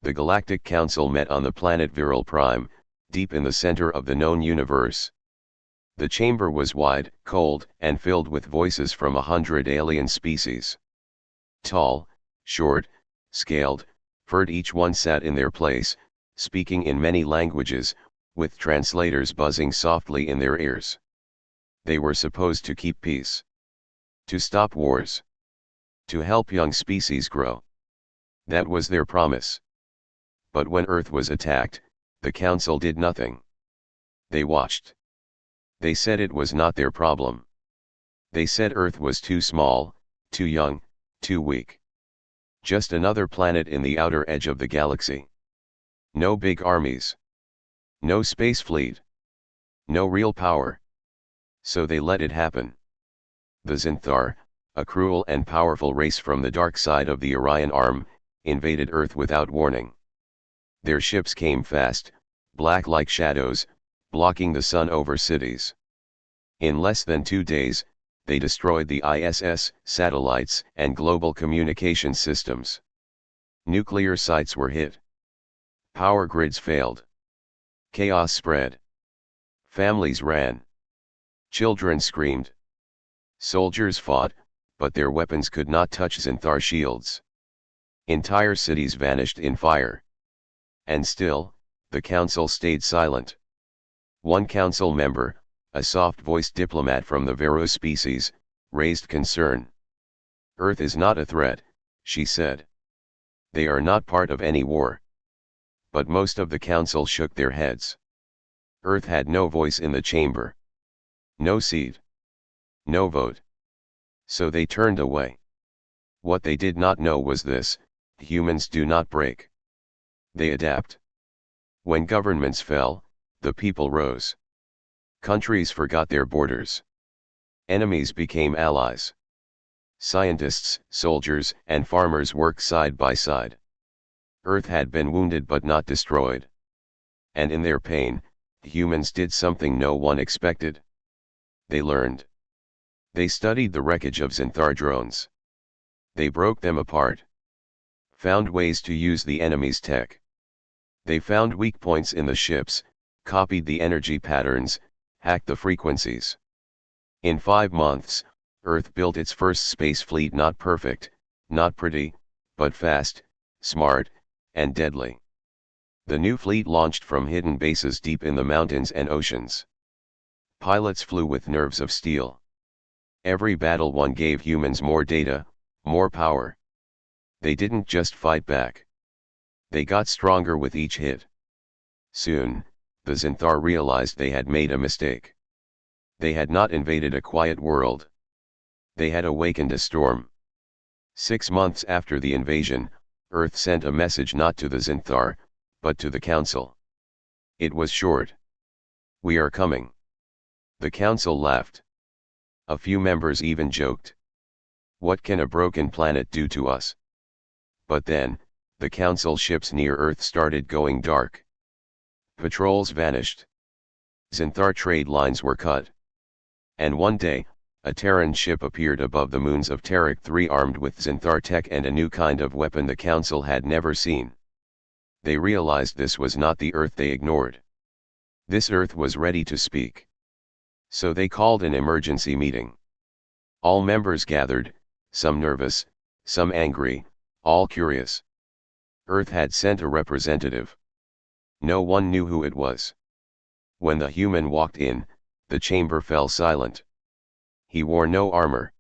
The Galactic Council met on the planet Viral Prime, deep in the center of the known universe. The chamber was wide, cold, and filled with voices from 100 alien species. Tall, short, scaled, furred, each one sat in their place, speaking in many languages, with translators buzzing softly in their ears. They were supposed to keep peace, to stop wars, to help young species grow. That was their promise. But when Earth was attacked, the Council did nothing. They watched. They said it was not their problem. They said Earth was too small, too young, too weak. Just another planet in the outer edge of the galaxy. No big armies. No space fleet. No real power. So they let it happen. The Zynthar, a cruel and powerful race from the dark side of the Orion Arm, invaded Earth without warning. Their ships came fast, black like shadows, blocking the sun over cities. In less than 2 days, they destroyed the ISS, satellites, and global communication systems. Nuclear sites were hit. Power grids failed. Chaos spread. Families ran. Children screamed. Soldiers fought, but their weapons could not touch Zynthar shields. Entire cities vanished in fire. And still, the Council stayed silent. One council member, a soft-voiced diplomat from the Vero species, raised concern. Earth is not a threat, she said. They are not part of any war. But most of the council shook their heads. Earth had no voice in the chamber. No seat. No vote. So they turned away. What they did not know was this: humans do not break. They adapt. When governments fell, the people rose. Countries forgot their borders. Enemies became allies. Scientists, soldiers, and farmers worked side by side. Earth had been wounded but not destroyed. And in their pain, humans did something no one expected. They learned. They studied the wreckage of Zynthar drones. They broke them apart. Found ways to use the enemy's tech. They found weak points in the ships, copied the energy patterns, hacked the frequencies. In 5 months, Earth built its first space fleet, not perfect, not pretty, but fast, smart, and deadly. The new fleet launched from hidden bases deep in the mountains and oceans. Pilots flew with nerves of steel. Every battle won gave humans more data, more power. They didn't just fight back. They got stronger with each hit. Soon, the Zynthar realized they had made a mistake. They had not invaded a quiet world. They had awakened a storm. 6 months after the invasion, Earth sent a message not to the Zynthar, but to the Council. It was short. We are coming. The Council laughed. A few members even joked. What can a broken planet do to us? But then, the Council ships near Earth started going dark. Patrols vanished. Zynthar trade lines were cut. And one day, a Terran ship appeared above the moons of Terek 3 armed with Zynthar tech and a new kind of weapon the Council had never seen. They realized this was not the Earth they ignored. This Earth was ready to speak. So they called an emergency meeting. All members gathered, some nervous, some angry, all curious. Earth had sent a representative. No one knew who it was. When the human walked in, the chamber fell silent. He wore no armor.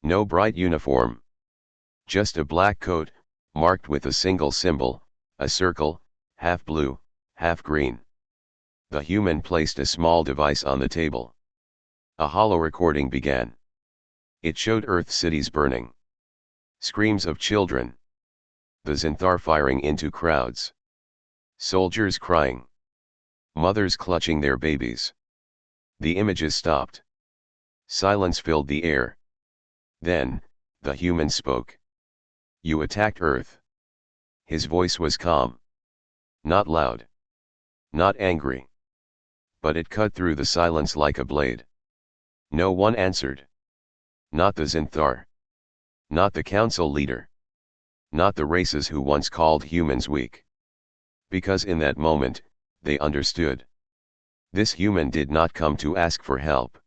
No bright uniform. Just a black coat, marked with a single symbol, a circle, half blue, half green. The human placed a small device on the table. A hollow recording began. It showed Earth cities burning. Screams of children. The Zynthar firing into crowds. Soldiers crying. Mothers clutching their babies. The images stopped. Silence filled the air. Then, the human spoke. You attacked Earth. His voice was calm. Not loud. Not angry. But it cut through the silence like a blade. No one answered. Not the Zynthar. Not the council leader. not the races who once called humans weak. Because in that moment, they understood. This human did not come to ask for help.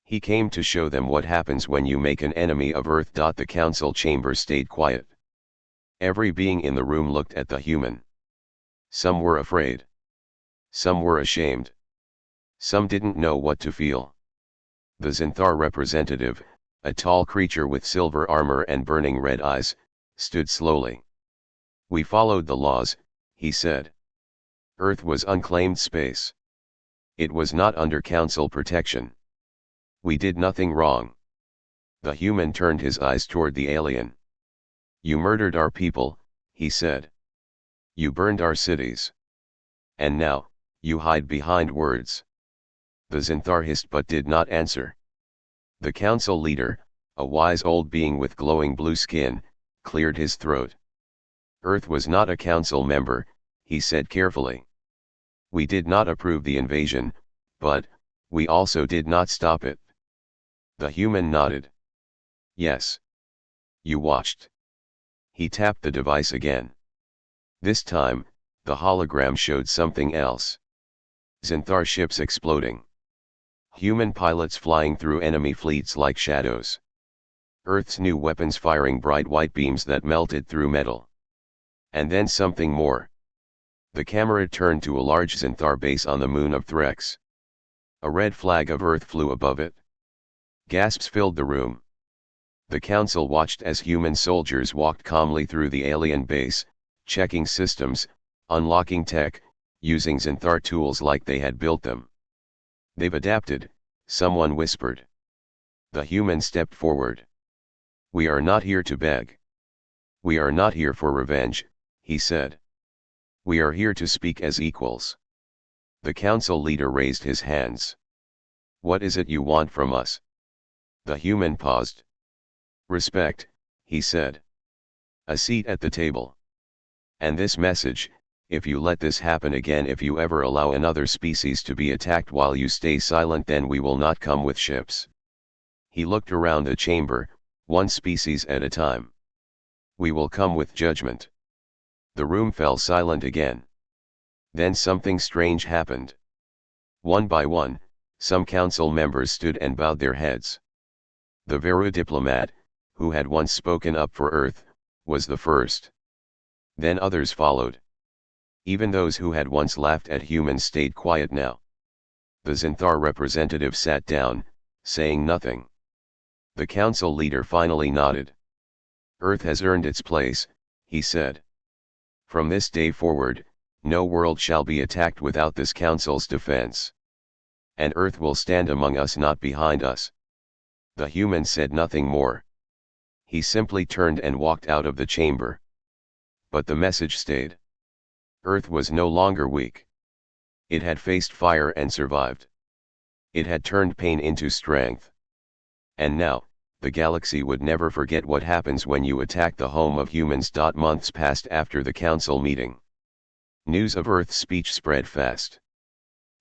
He came to show them what happens when you make an enemy of Earth. The council chamber stayed quiet. Every being in the room looked at the human. Some were afraid. Some were ashamed. Some didn't know what to feel. The Zynthar representative, a tall creature with silver armor and burning red eyes, stood slowly. "We followed the laws," he said. "Earth was unclaimed space. It was not under council protection. We did nothing wrong." The human turned his eyes toward the alien. "You murdered our people," he said. "You burned our cities. And now, you hide behind words." The Zynthar hissed but did not answer. The council leader, a wise old being with glowing blue skin, cleared his throat. "Earth was not a council member," he said carefully. "We did not approve the invasion, but we also did not stop it." The human nodded. "Yes. You watched." He tapped the device again. This time, the hologram showed something else. Zynthar ships exploding. Human pilots flying through enemy fleets like shadows. Earth's new weapons firing bright white beams that melted through metal. And then something more. The camera turned to a large Zynthar base on the moon of Threx. A red flag of Earth flew above it. Gasps filled the room. The council watched as human soldiers walked calmly through the alien base, checking systems, unlocking tech, using Zynthar tools like they had built them. "They've adapted," someone whispered. The human stepped forward. "We are not here to beg. We are not here for revenge," he said. "We are here to speak as equals." The council leader raised his hands. "What is it you want from us?" The human paused. "Respect," he said. "A seat at the table. And this message: if you let this happen again, if you ever allow another species to be attacked while you stay silent, then we will not come with ships." He looked around the chamber, one species at a time. "We will come with judgment." The room fell silent again. Then something strange happened. One by one, some council members stood and bowed their heads. The Veru diplomat, who had once spoken up for Earth, was the first. Then others followed. Even those who had once laughed at humans stayed quiet now. The Zynthar representative sat down, saying nothing. The council leader finally nodded. "Earth has earned its place," he said. "From this day forward, no world shall be attacked without this council's defense. And Earth will stand among us, not behind us." The human said nothing more. He simply turned and walked out of the chamber. But the message stayed. Earth was no longer weak. It had faced fire and survived. It had turned pain into strength. And now, the galaxy would never forget what happens when you attack the home of humans. Months passed after the council meeting. News of Earth's speech spread fast.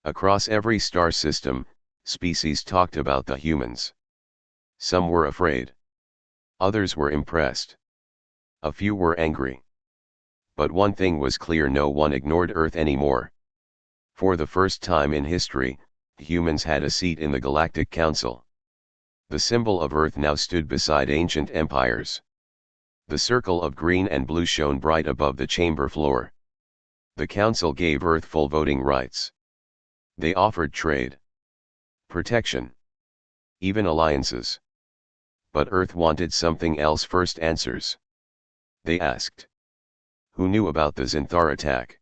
Across every star system, species talked about the humans. Some were afraid. Others were impressed. A few were angry. But one thing was clear: no one ignored Earth anymore. For the first time in history, humans had a seat in the Galactic Council. The symbol of Earth now stood beside ancient empires. The circle of green and blue shone bright above the chamber floor. The Council gave Earth full voting rights. They offered trade, protection, even alliances. But Earth wanted something else first: answers. They asked, "Who knew about the Zynthar attack?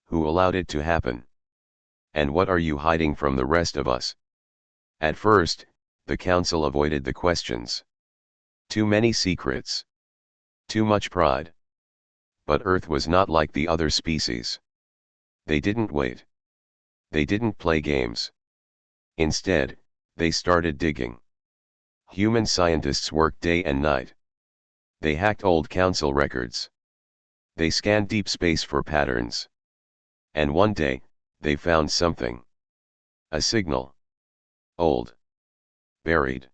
Who allowed it to happen? And what are you hiding from the rest of us?" At first, the Council avoided the questions. Too many secrets. Too much pride. But Earth was not like the other species. They didn't wait. They didn't play games. Instead, they started digging. Human scientists worked day and night. They hacked old council records. They scanned deep space for patterns. And one day, they found something. A signal. Old. Buried.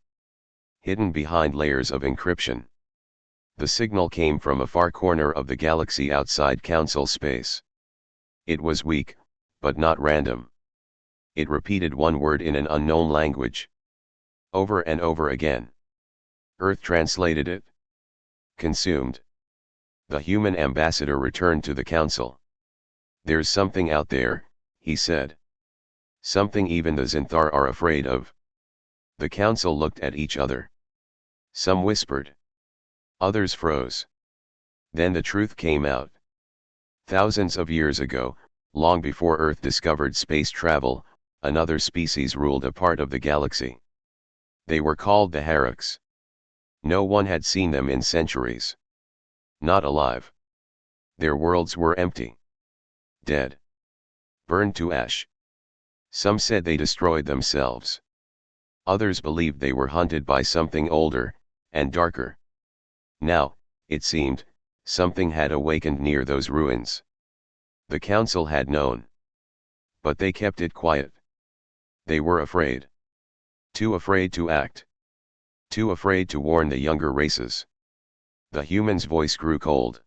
Hidden behind layers of encryption. The signal came from a far corner of the galaxy outside Council space. It was weak, but not random. It repeated one word in an unknown language. Over and over again. Earth translated it. Consumed. The human ambassador returned to the council. "There's something out there," he said. "Something even the Zynthar are afraid of." The council looked at each other. Some whispered. Others froze. Then the truth came out. Thousands of years ago, long before Earth discovered space travel, another species ruled a part of the galaxy. They were called the Haruks. No one had seen them in centuries. Not alive. Their worlds were empty. Dead. Burned to ash. Some said they destroyed themselves. Others believed they were hunted by something older, and darker. Now, it seemed, something had awakened near those ruins. The council had known. But they kept it quiet. They were afraid. Too afraid to act. Too afraid to warn the younger races. The human's voice grew cold.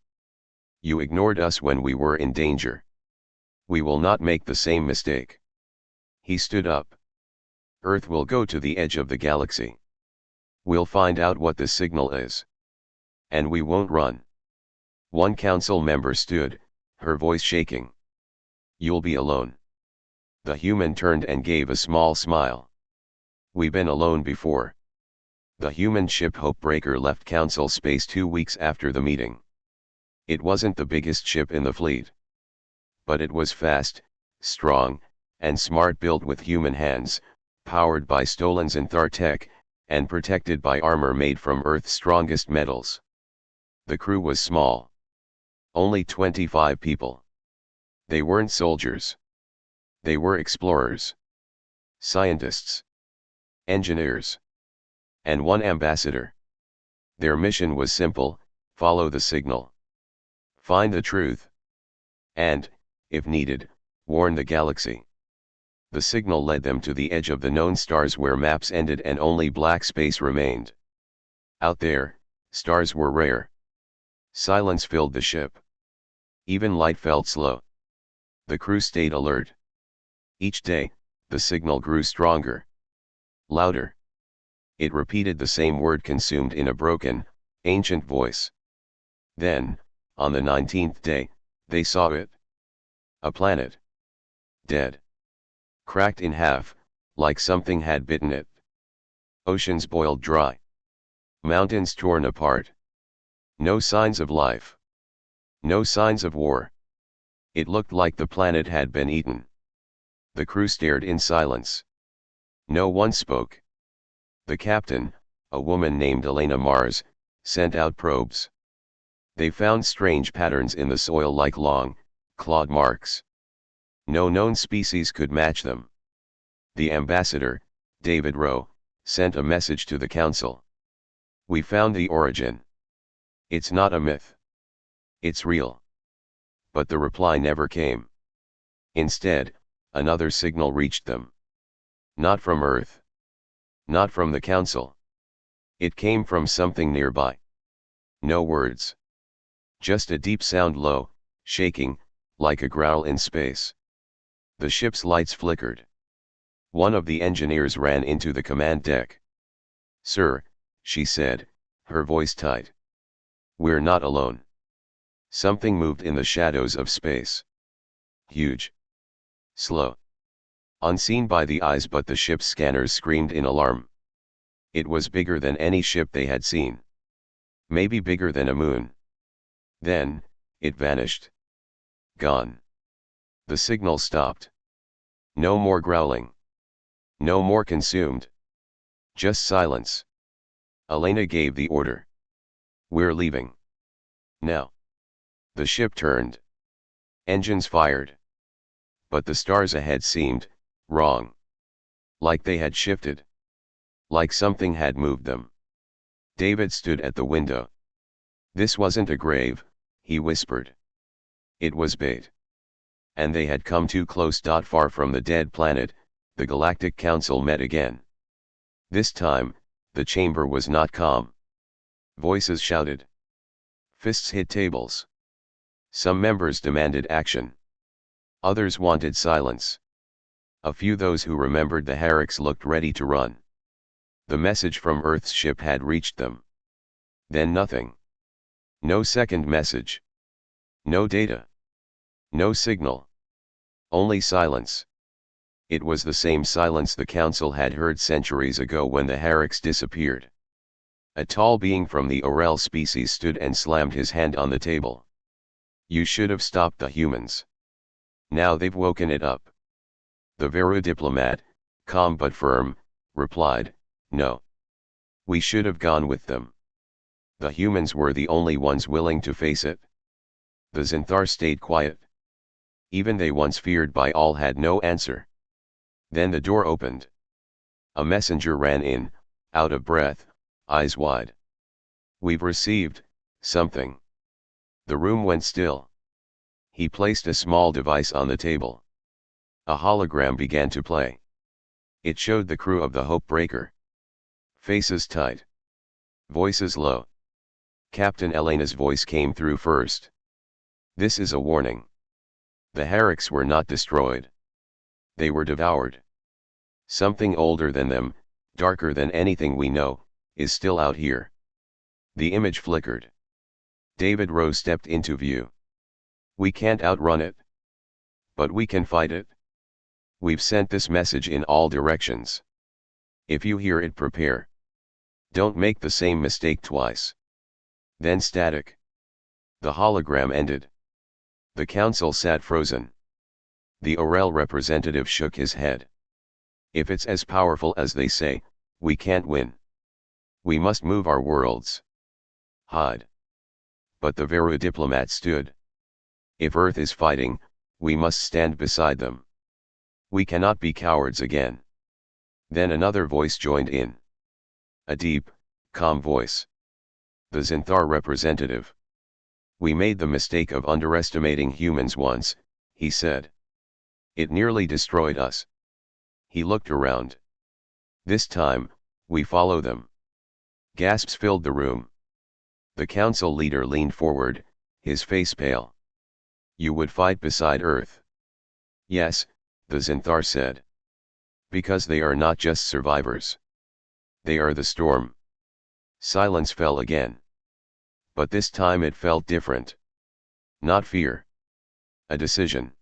"You ignored us when we were in danger. We will not make the same mistake." He stood up. "Earth will go to the edge of the galaxy. We'll find out what the signal is. And we won't run." One council member stood, her voice shaking. "You'll be alone." The human turned and gave a small smile. "We've been alone before." The human ship Hopebreaker left Council space 2 weeks after the meeting. It wasn't the biggest ship in the fleet. But it was fast, strong, and smart, built with human hands, powered by stolen Zynthar tech, and protected by armor made from Earth's strongest metals. The crew was small. Only 25 people. They weren't soldiers. They were explorers. Scientists. Engineers. And one ambassador. Their mission was simple: follow the signal. Find the truth. And, if needed, warn the galaxy. The signal led them to the edge of the known stars where maps ended and only black space remained. Out there, stars were rare. Silence filled the ship. Even light felt slow. The crew stayed alert. Each day, the signal grew stronger. Louder. It repeated the same word consumed in a broken, ancient voice. Then, on the 19th day, they saw it. A planet. Dead. Cracked in half, like something had bitten it. Oceans boiled dry. Mountains torn apart. No signs of life. No signs of war. It looked like the planet had been eaten. The crew stared in silence. No one spoke. The captain, a woman named Elena Mars, sent out probes. They found strange patterns in the soil like long, clawed marks. No known species could match them. The ambassador, David Rowe, sent a message to the council. "We found the origin. It's not a myth. It's real." But the reply never came. Instead, another signal reached them. Not from Earth. Not from the council. It came from something nearby. No words. Just a deep sound, low, shaking, like a growl in space. The ship's lights flickered. One of the engineers ran into the command deck. "Sir," she said, her voice tight. "We're not alone." Something moved in the shadows of space. Huge. Slow. Unseen by the eyes, but the ship's scanners screamed in alarm. It was bigger than any ship they had seen. Maybe bigger than a moon. Then, it vanished. Gone. The signal stopped. No more growling. No more consumed. Just silence. Elena gave the order. "We're leaving. Now." The ship turned. Engines fired. But the stars ahead seemed wrong. Like they had shifted. Like something had moved them. David stood at the window. "This wasn't a grave," he whispered. "It was bait." And they had come too close. Far from the dead planet, the Galactic Council met again. This time, the chamber was not calm. Voices shouted. Fists hit tables. Some members demanded action. Others wanted silence. A few those who remembered the Herrics looked ready to run. The message from Earth's ship had reached them. Then nothing. No second message. No data. No signal. Only silence. It was the same silence the Council had heard centuries ago when the Herrics disappeared. A tall being from the Orel species stood and slammed his hand on the table. You should have stopped the humans. Now they've woken it up. The Veru diplomat, calm but firm, replied, no. We should have gone with them. The humans were the only ones willing to face it. The Zynthar stayed quiet. Even they once feared by all had no answer. Then the door opened. A messenger ran in, out of breath, eyes wide. We've received something. The room went still. He placed a small device on the table. A hologram began to play. It showed the crew of the Hope Breaker. Faces tight. Voices low. Captain Elena's voice came through first. This is a warning. The Herrics were not destroyed. They were devoured. Something older than them, darker than anything we know, is still out here. The image flickered. David Rose stepped into view. We can't outrun it. But we can fight it. We've sent this message in all directions. If you hear it, prepare. Don't make the same mistake twice. Then static. The hologram ended. The Council sat frozen. The Orel representative shook his head. If it's as powerful as they say, we can't win. We must move our worlds. Hide. But the Veru diplomat stood. If Earth is fighting, we must stand beside them. We cannot be cowards again. Then another voice joined in. A deep, calm voice. The Zynthar representative. We made the mistake of underestimating humans once, he said. It nearly destroyed us. He looked around. This time, we follow them. Gasps filled the room. The council leader leaned forward, his face pale. You would fight beside Earth. Yes, the Zynthar said. Because they are not just survivors. They are the storm. Silence fell again. But this time it felt different. Not fear. A decision.